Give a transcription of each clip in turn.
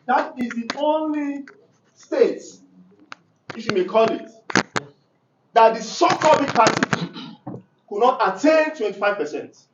that is the only state, if you may call it, that the so-called big party could not attain 25%.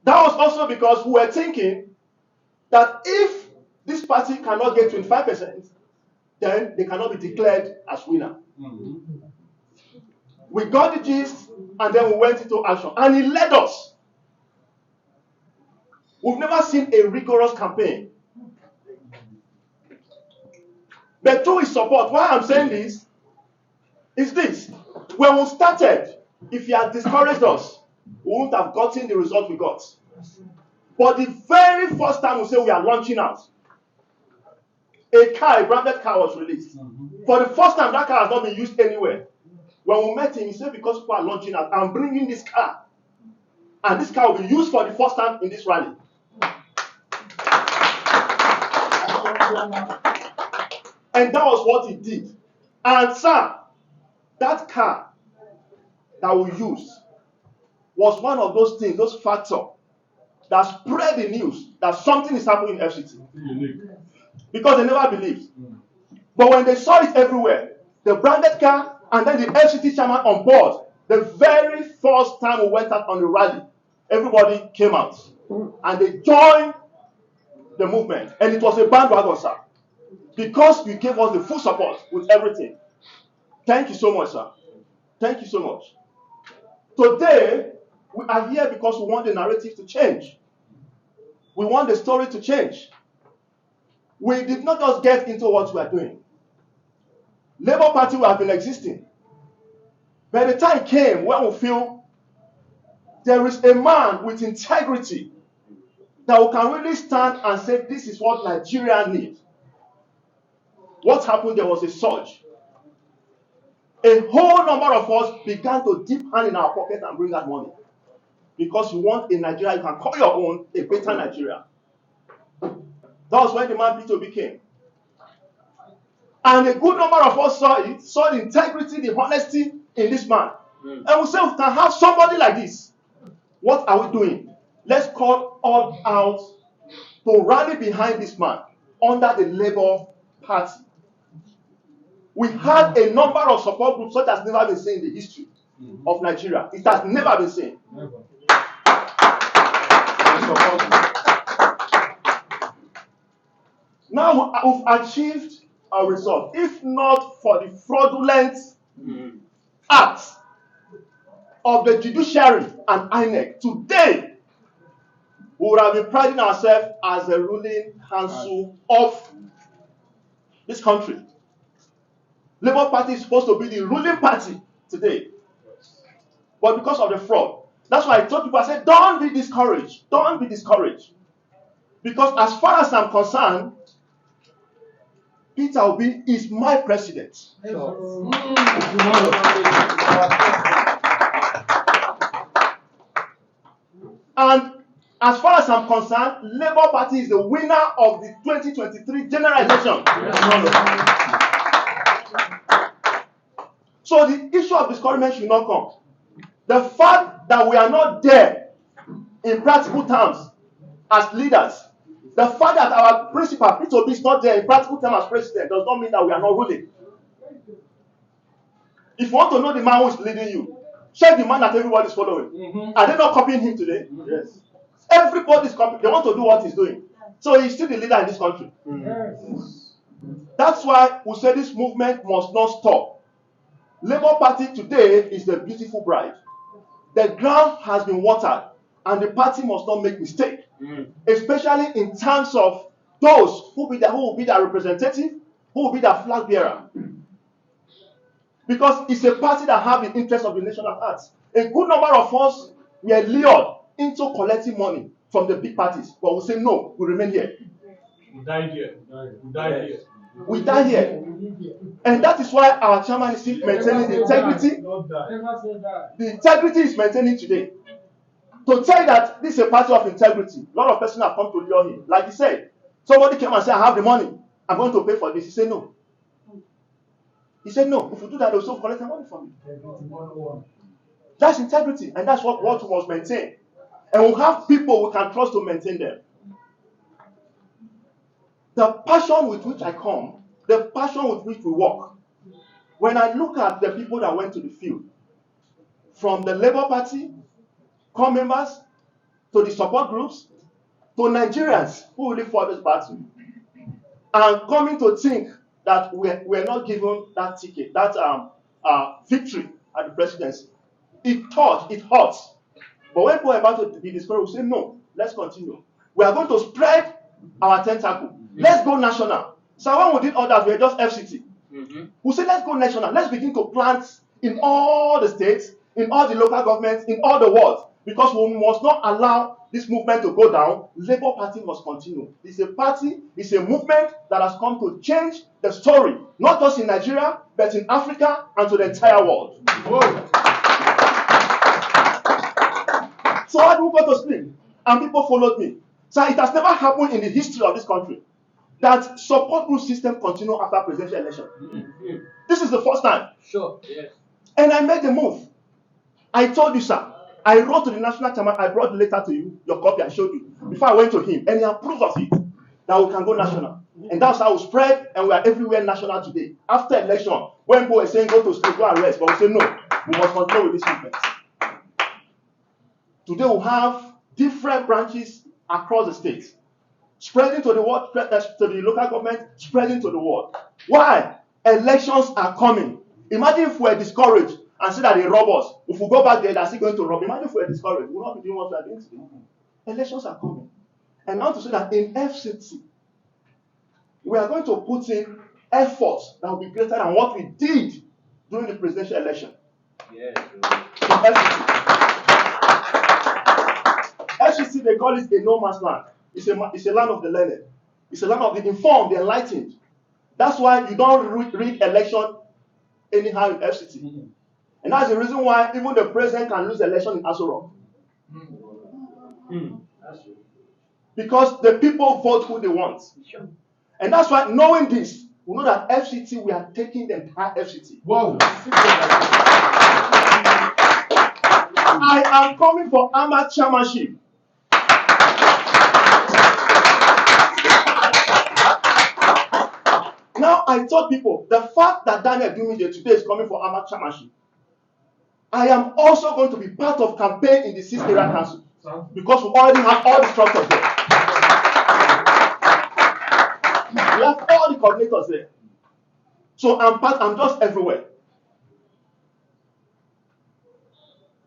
That was also because we were thinking that if this party cannot get 25%, then they cannot be declared as winner. We got the gist, and then we went into action. And it led us. We've never seen a rigorous campaign. But through his support, why I'm saying this is this. When we started, if he had discouraged us, we wouldn't have gotten the result we got. But the very first time we say we are launching out, a branded car was released. For the first time, that car has not been used anywhere. When we met him, he said, because people are launching out, I'm bringing this car. And this car will be used for the first time in this rally. And that was what he did. And sir, that car that we used was one of those things, those factors that spread the news that something is happening in FCT. Because they never believed. But when they saw it everywhere, the branded car and then the FCT chairman on board, the very first time we went out on the rally, everybody came out. And they joined the movement. And it was a bandwagon, sir. Because you gave us the full support with everything. Thank you so much, sir. Thank you so much. Today, we are here because we want the narrative to change. We want the story to change. We did not just get into what we are doing. Labour Party will have been existing. But the time came when we feel there is a man with integrity that we can really stand and say, this is what Nigeria needs. What happened? There was a surge. A whole number of us began to dip hand in our pocket and bring out money. Because you want a Nigeria you can call your own, a better Nigeria. That was when the man P2B came. And a good number of us saw the integrity, the honesty in this man. And we said, we can have somebody like this. What are we doing? Let's call all out to rally behind this man under the Labour Party. We had a number of support groups such as never been seen in the history of Nigeria. It has never been seen. Now we've achieved a result. If not for the fraudulent acts of the judiciary and INEC, today we would have been priding ourselves as the ruling council of this country. Labour Party is supposed to be the ruling party today. But because of the fraud, that's why I told people, I said, don't be discouraged. Don't be discouraged. Because as far as I'm concerned, Peter Obi is my president. And as far as I'm concerned, Labour Party is the winner of the 2023 general election. So the issue of discouragement should not come. The fact that we are not there in practical terms as leaders, the fact that our principal, Peter Obi, is not there in practical terms as president does not mean that we are not ruling. If you want to know the man who is leading you, check the man that everybody is following. Are they not copying him today? Yes. Everybody is copying. They want to do what he's doing. So he's still the leader in this country. That's why we say this movement must not stop. Labour Party today is the beautiful bride. The ground has been watered, and the party must not make mistake, especially in terms of those who will be their representative, who will be their flag bearer. Because it's a party that has the interest of the nation at heart. A good number of us were lured into collecting money from the big parties, but we say no, we remain here. We died here. We died here. We die here. And that is why our chairman is still maintaining the integrity. The integrity is maintaining today. To tell you that this is a party of integrity, a lot of persons have come to lure him. Like he said, somebody came and said, I have the money. I'm going to pay for this. He said no. He said no. If you do that, they'll still collect the money from you. That's integrity. And that's what we must maintain. And we'll have people we can trust to maintain them. The passion with which I come, the passion with which we work. When I look at the people that went to the field, from the Labour Party, core members, to the support groups, to Nigerians who really fought this battle, and coming to think that we're not given that ticket, that victory at the presidency, it hurts. But when people are about to be discouraged, we say, no, let's continue. We are going to spread our tentacle. Let's go national. So when we did all that, we were just FCT. We say, let's go national. Let's begin to plant in all the states, in all the local governments, in all the world. Because we must not allow this movement to go down. Labour Party must continue. It's a party, it's a movement that has come to change the story, not just in Nigeria, but in Africa and to the entire world. Whoa. So I do go to sleep, and people followed me. So it has never happened in the history of this country that support group system continue after presidential election. This is the first time. Sure, yes. And I made the move. I told you, sir. I wrote to the national chairman. I brought the letter to you, your copy, I showed you. Before I went to him, and he approved of it, that we can go national. And that's how we spread, and we are everywhere national today. After election, when people were saying go to school, go and rest, but we say no, we must continue with this movement. Today we have different branches across the states, spreading to the world, to the local government, spreading to the world. Why? Elections are coming. Imagine if we're discouraged and say that they rob us. If we go back there, they're still going to rob. Imagine if we're discouraged. We'll not be doing what we are doing today. Elections are coming. And I want to say that in FCT, we are going to put in efforts that will be greater than what we did during the presidential election. Yes. FCT, they call it a no man's land. It's a land of the learned. It's a land of the informed, the enlightened. That's why you don't read election anyhow in FCT. And that's the reason why even the president can lose election in Aso Rock. Because the people vote who they want. And that's why, knowing this, we know that FCT, we are taking the entire FCT. Wow. I am coming for AMA chairmanship. Now, I told people, the fact that Daniel Dumije today is coming for AMA chairmanship, I am also going to be part of campaign in the 6th Area Council. Because we already have all the structures there. We have all the coordinators there. So I'm just everywhere.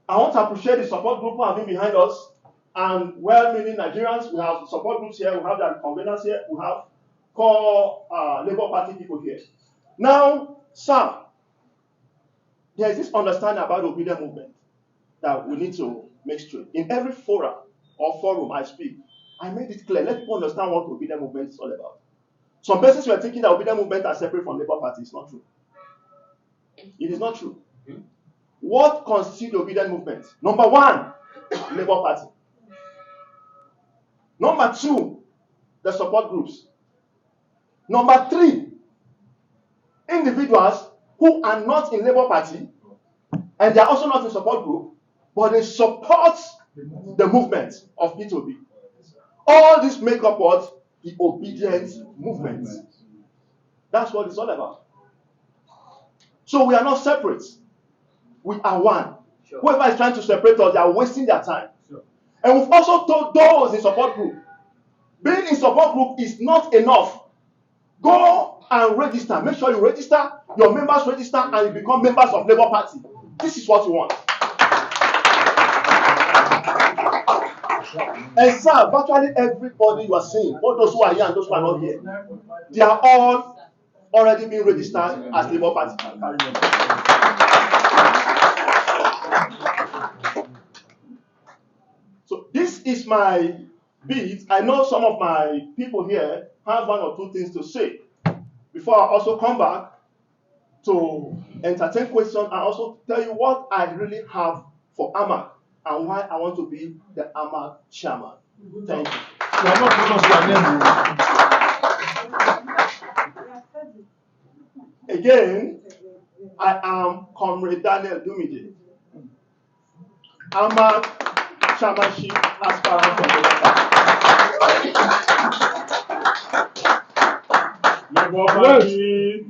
I want to appreciate the support group who have been behind us, and well-meaning Nigerians. We have support groups here, we have the conveners here, we have core Labour Party people here. Now, sir, there is this understanding about the obedient movement that we need to make straight. In every forum I speak, I made it clear. Let people understand what the obedient movement is all about. Some persons were thinking that obedient movement are separate from Labour Party. It's not true. It is not true. What constitutes the obedient movement? Number one, Labour Party. Number two, the support groups. Number three, individuals who are not in Labour Party and they are also not in support group, but they support the movement of P2B. All this make up what? The obedient movement. That's what it's all about. So we are not separate. We are one. Sure. Whoever is trying to separate us, they are wasting their time. Sure. And we've also told those in support group, being in support group is not enough. Go and register. Make sure you register, your members register, and you become members of Labour Party. This is what we want. And sir, virtually everybody you are seeing, all those who are here and those who are not here, they are all already being registered as Labour Party. So this is my bit. I know some of my people here have one or two things to say before I also come back to entertain questions and also tell you what I really have for AMAC and why I want to be the AMAC chairman. Thank you. Again, I am Comrade Daniel Dumije. AMAC chairmanship aspirant for the Your property.